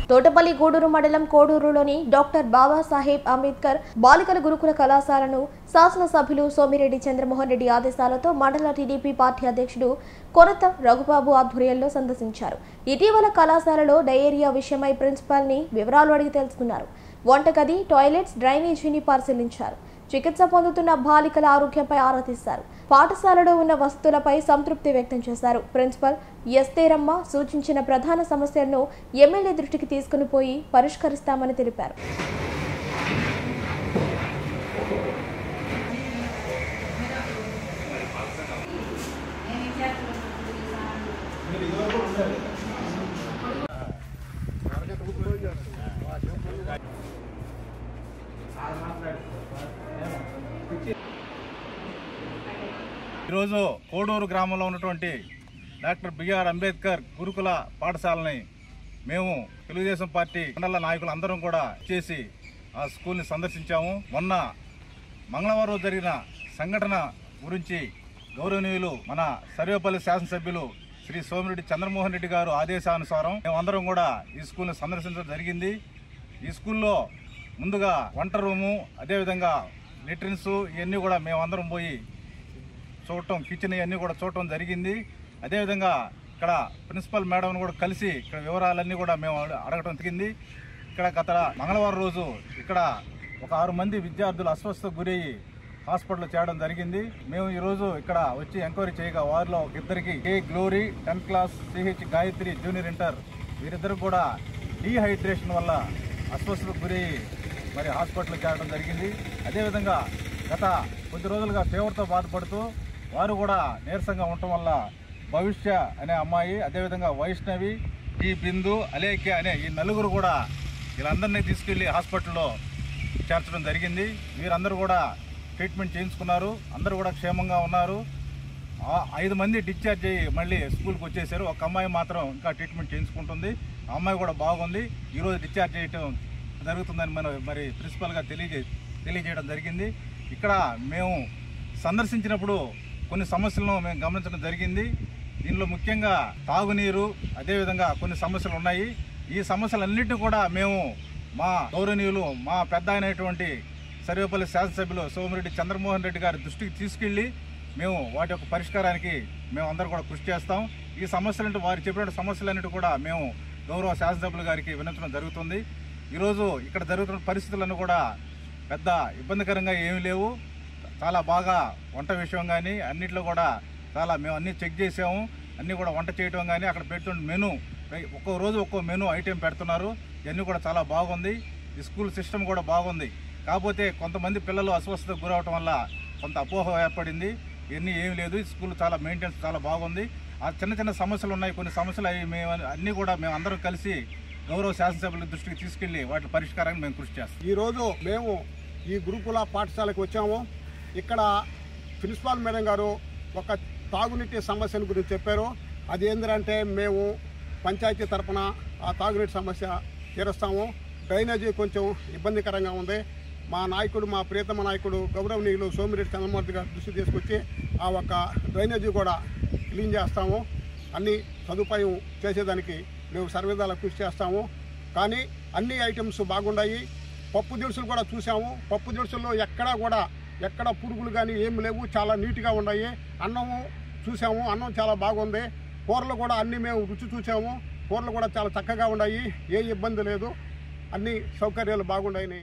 తోటపల్లి గూడూరు మండలం కోడూరులోని డాక్టర్ బాబాసాహెబ్ అంబేద్కర్ బాలికల గురుకుల కళాశాలను శాసనసభ్యులు సోమిరెడ్డి చంద్రమోహన్ రెడ్డి ఆదేశాలతో మండల టీడీపీ పార్టీ అధ్యక్షుడు కొరత రఘుబాబు ఆధ్వర్యంలో సందర్శించారు. ఇటీవల కళాశాలలో డయేరియా విషయమై ప్రిన్సిపాల్ ని వివరాలు అడిగి తెలుసుకున్నారు. వంటగది, టాయిలెట్స్, డ్రైనేజీని పరిశీలించారు. చికిత్స పొందుతున్న బాలికల ఆరోగ్యంపై ఆరా తీశారు. పాఠశాలలో ఉన్న వసతులపై సంతృప్తి వ్యక్తం చేశారు. ప్రిన్సిపల్ ఎస్తేరమ్మ సూచించిన ప్రధాన సమస్యలను ఎమ్మెల్యే దృష్టికి తీసుకుని పోయి పరిష్కరిస్తామని తెలిపారు. ఈరోజు కోడూరు గ్రామంలో ఉన్నటువంటి డాక్టర్ బిఆర్ అంబేద్కర్ గురుకుల పాఠశాలని మేము తెలుగుదేశం పార్టీ మండల నాయకులు అందరం కూడా చేసి ఆ స్కూల్ని సందర్శించాము. మొన్న మంగళవారం జరిగిన సంఘటన గురించి గౌరవనీయులు మన సర్వేపల్లి శాసనసభ్యులు శ్రీ సోమిరెడ్డి చంద్రమోహన్ రెడ్డి గారు ఆదేశానుసారం మేమందరం కూడా ఈ స్కూల్ని సందర్శించడం జరిగింది. ఈ స్కూల్లో ముందుగా వంట రూము, అదేవిధంగా లెట్రిన్స్ ఇవన్నీ కూడా మేమందరం పోయి చూడటం, కిచెన్ ఇవన్నీ కూడా చూడటం జరిగింది. అదేవిధంగా ఇక్కడ ప్రిన్సిపల్ మేడంను కూడా కలిసి ఇక్కడ వివరాలన్నీ కూడా మేము అడగటం జరిగింది. ఇక్కడ గత మంగళవారం రోజు ఇక్కడ ఒక 6 మంది విద్యార్థులు అస్వస్థతకు గురయ్యి హాస్పిటల్లో చేరడం జరిగింది. మేము ఈరోజు ఇక్కడ వచ్చి ఎంక్వైరీ చేయగా వారిలో ఒక ఇద్దరికి K Glory 10th class, CH Gayatri junior inter వీరిద్దరు కూడా డీహైడ్రేషన్ వల్ల అస్వస్థతకు గురయ్యి మరి హాస్పిటల్లో చేరడం జరిగింది. అదేవిధంగా గత కొద్ది రోజులుగా ఫీవర్తో బాధపడుతూ వారు కూడా నీరసంగా ఉండటం వల్ల భవిష్య అనే అమ్మాయి, అదేవిధంగా వైష్ణవి, ఈ బిందు, అలేఖ్య అనే ఈ నలుగురు కూడా వీళ్ళందరినీ తీసుకెళ్లి హాస్పిటల్లో చేర్చడం జరిగింది. వీరందరూ కూడా ట్రీట్మెంట్ చేయించుకున్నారు. అందరూ కూడా క్షేమంగా ఉన్నారు. 5 మంది డిశ్చార్జ్ అయ్యి మళ్ళీ స్కూల్కి వచ్చేసారు. ఒక అమ్మాయి మాత్రం ఇంకా ట్రీట్మెంట్ చేయించుకుంటుంది. ఆ అమ్మాయి కూడా బాగుంది. ఈరోజు డిశ్చార్జ్ చేయటం జరుగుతుందని మరి ప్రిన్సిపల్గా తెలియజేయడం జరిగింది. ఇక్కడ మేము సందర్శించినప్పుడు కొన్ని సమస్యలను మేము గమనించడం జరిగింది. దీనిలో ముఖ్యంగా తాగునీరు, అదేవిధంగా కొన్ని సమస్యలు ఉన్నాయి. ఈ సమస్యలన్నింటినీ కూడా మేము మా గౌరవనీయులు, మా పెద్ద అయినటువంటి సర్వేపల్లి శాసనసభ్యులు సోమిరెడ్డి చంద్రమోహన్ రెడ్డి గారి దృష్టికి తీసుకెళ్లి మేము వాటి యొక్క పరిష్కారానికి మేము అందరూ కూడా కృషి చేస్తాం. ఈ సమస్యలంటే వారు చెప్పిన సమస్యలన్నిటి కూడా మేము గౌరవ శాసనసభ్యుల గారికి వినతించడం జరుగుతుంది. ఈరోజు ఇక్కడ జరుగుతున్న పరిస్థితులను కూడా పెద్ద ఇబ్బందికరంగా ఏమీ లేవు. చాలా బాగా వంట విషయం కానీ అన్నింటిలో కూడా చాలా మేము అన్నీ చెక్ చేసాము. అన్నీ కూడా వంట చేయడం కానీ అక్కడ పెడుతున్న మెనూ, ఒక్కో రోజు ఒక్కో మెనూ ఐటెం పెడుతున్నారు. ఇవన్నీ కూడా చాలా బాగుంది. ఈ స్కూల్ సిస్టమ్ కూడా బాగుంది. కాకపోతే కొంతమంది పిల్లలు అస్వస్థతకు గురవటం వల్ల కొంత అపోహ ఏర్పడింది. ఇవన్నీ ఏమీ లేదు. ఈ స్కూల్ చాలా మెయింటెనెన్స్ చాలా బాగుంది. ఆ చిన్న చిన్న సమస్యలు ఉన్నాయి. కొన్ని సమస్యలు అవి మేము అన్నీ కూడా మేము అందరం కలిసి గౌరవ శాసనసభ్యుల దృష్టికి తీసుకెళ్లి వాటి పరిష్కారానికి మేము కృషి చేస్తాం. ఈరోజు మేము ఈ గురుకుల పాఠశాలకు వచ్చాము. ఇక్కడ ప్రిన్సిపాల్ మేడం గారు ఒక తాగునీటి సమస్యల గురించి చెప్పారు. అది ఏంటంటే మేము పంచాయతీ తరఫున ఆ తాగునీటి సమస్య తీరుస్తాము. డ్రైనేజీ కొంచెం ఇబ్బందికరంగా ఉంది. మా నాయకుడు, మా ప్రియతమ నాయకుడు గౌరవనీయులు సోమిరెడ్డి చంద్రమోహన్ రెడ్డి గారు దృష్టి తీసుకొచ్చి ఆ ఒక్క డ్రైనేజీ కూడా క్లీన్ చేస్తాము. అన్ని సదుపాయం చేసేదానికి మేము సర్వేదాల కృషి చేస్తాము. కానీ అన్ని ఐటమ్స్ బాగున్నాయి. పప్పు దినుసులు కూడా చూసాము. పప్పు దినుసుల్లో ఎక్కడ పురుగులు కానీ ఏమి లేవు. చాలా నీట్గా ఉన్నాయి. అన్నము చూసాము. అన్నం చాలా బాగుంది. కూరలు కూడా అన్నీ మేము రుచి చూసాము. కూరలు కూడా చాలా చక్కగా ఉన్నాయి. ఏ ఇబ్బంది లేదు. అన్ని సౌకర్యాలు బాగున్నాయి.